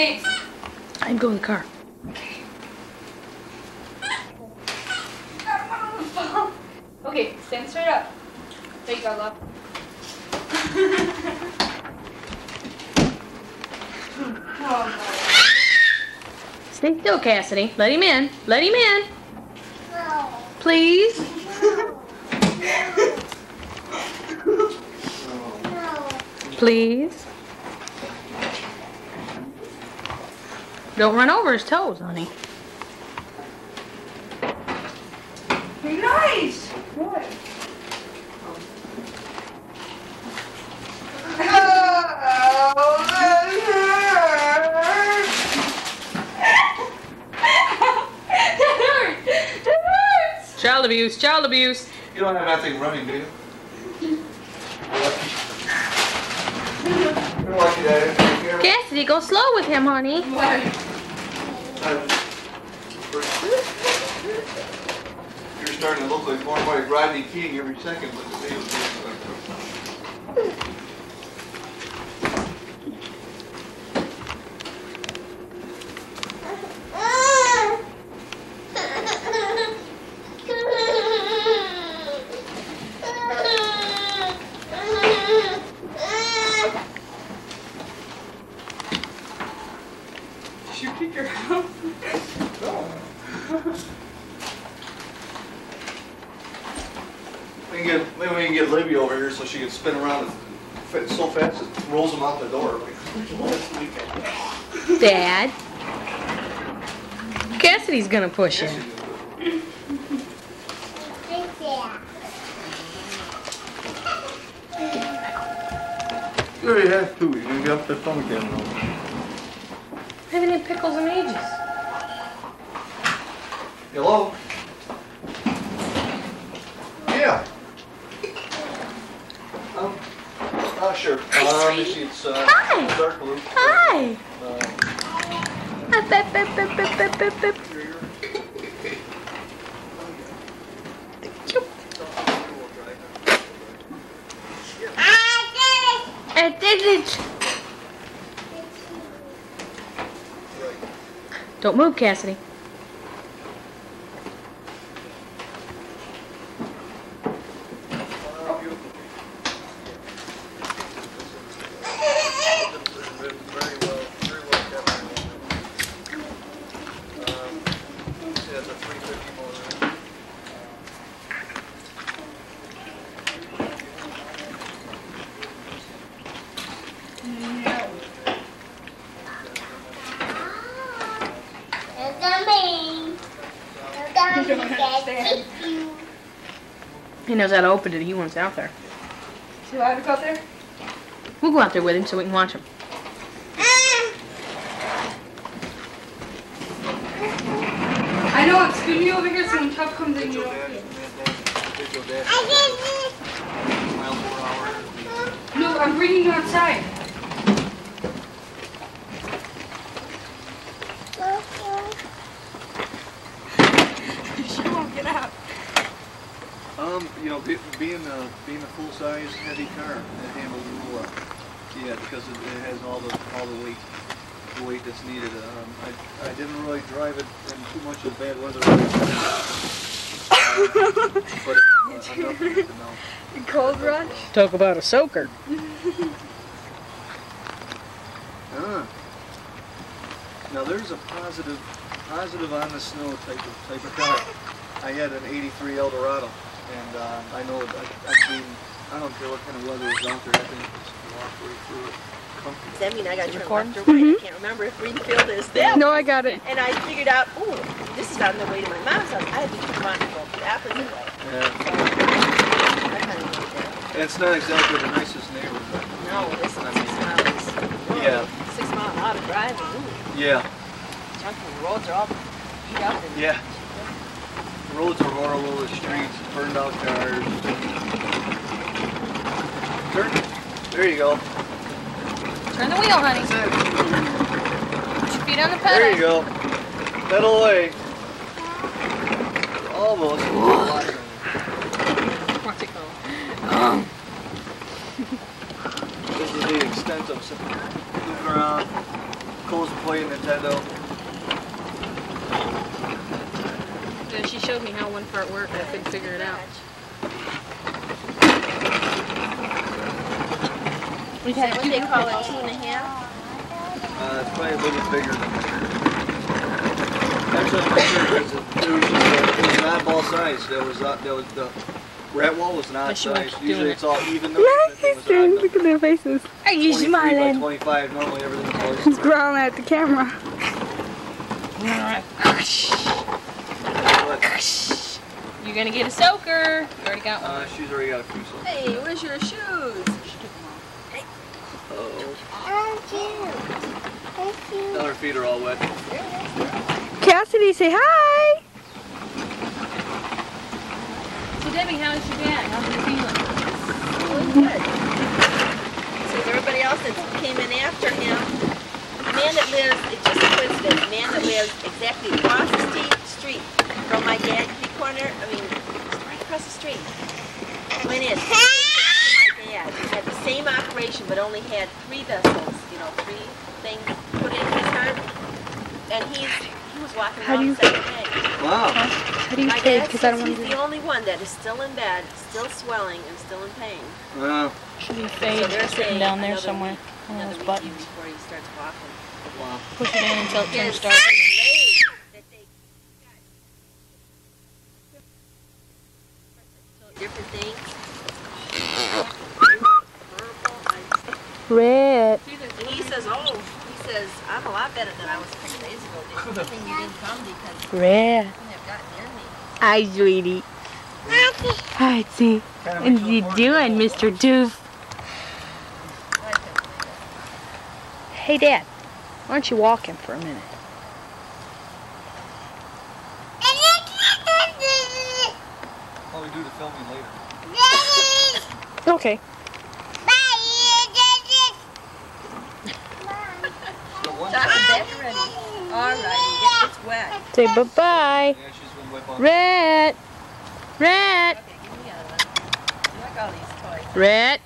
Babes. I'd go in the car. Okay, stand straight up. There you go, love. Oh, Stay still, Cassidy. Let him in. Let him in. No. Please. No. Please. Don't run over his toes, honey. nice. Good. Child abuse, child abuse. You don't have anything running, do you? You're lucky that I didn't take care of it. Cassidy, go slow with him, honey. You're starting to look like more like Rodney King every second with the video. Did you kick your house? Maybe we can get Libby over here so she can spin around and fit so fast it rolls them out the door. Like last weekend. Dad. Cassidy's gonna push Yes, him. you do. You already have two. You can get up the phone again. I haven't had pickles in ages. Hello? Yeah. Sure. Let me see. It's Hi. dark blue. Hi. I did it. Don't move, Cassidy. He knows how to open it. He wants out there. Is he allowed to go out there? We'll go out there with him so we can watch him. I know, it's scoot me over here so when Chuck comes in, you don't feel. No, I'm bringing you outside. She won't get out. You know, being a full-size heavy car, it handles a little. Yeah, because it has all the weight that's needed. I didn't really drive it in too much of bad weather. But enough to know. Cold rush? Talk about a soaker. Now there's a positive on the snow type of car. I had an '83 Eldorado, and I know I've seen. I don't care what kind of weather is out there. I think just walk right through it. Does that mean I got to turn left or right? I can't remember if Greenfield is there. No, I got it. And I figured out, oh, this is on the way to my mom's house. I had to turn around and go to Appleton way. Yeah. I kind of went there. It's not exactly the nicest neighborhood. No, this is 6 miles. Oh, Yeah. 6 mile out of driving. Ooh, Yeah. chunky roads are all beat up. And Yeah. The roads are horrible. The streets, burned out cars. Turn. There you go. Turn the wheel, honey. That's it. Put your feet on the pedal. There you go. Pedal away. Almost. Watch it go. This is the extent of looping around. Cole's playing Nintendo. Yeah, she showed me how one part worked. I couldn't figure it out. Is that what they call a 2.5? It's probably a little bigger. Actually, I'm not sure because it was an oddball size. There was the rat wall was an odd size. Usually it's all even. Look at their faces. Are you 23 by 25. Normally everything's always. He's growling at the camera. You're gonna get a soaker. You already got one. She's already got a few. So. Hey, where's your shoes? Uh-oh. Thank you. Thank you. Now her feet are all wet. Cassidy, say hi. So Debbie, how's your dad? How's he feeling? Really good. So everybody else that came in after him, the man that lives, it's just a coincidence, the man that lives exactly across the street from my dad, corner, I mean, right across the street, went in. He had the same operation, but only had 3 vessels, you know, 3 things put in his heart, and he was walking around the second day. Wow. How do you My say? dad Because I says don't want he's to. the only one that is still in bed, still swelling, and still in pain. Wow. Should be So Fade they're sitting saying down there another somewhere. week, One of another those week buttons. before he starts walking. Wow. Push it in until it turns His dark. leg that they got different things. Red. And he says, I'm a lot better than I was a couple days ago. Good thing you didn't come because Red. you couldn't have gotten near me. Hi, sweetie. Hi, see. What you doing, Mr. Doof? Hey, Dad. Why aren't you walking for a minute? All we do to film you later. Okay. So one Dr. Beck ready. All right, it's wet. Say bye-bye. Yeah, she's gonna whip on. Red. Red. Okay, give me the other one. You like all these toys. Red.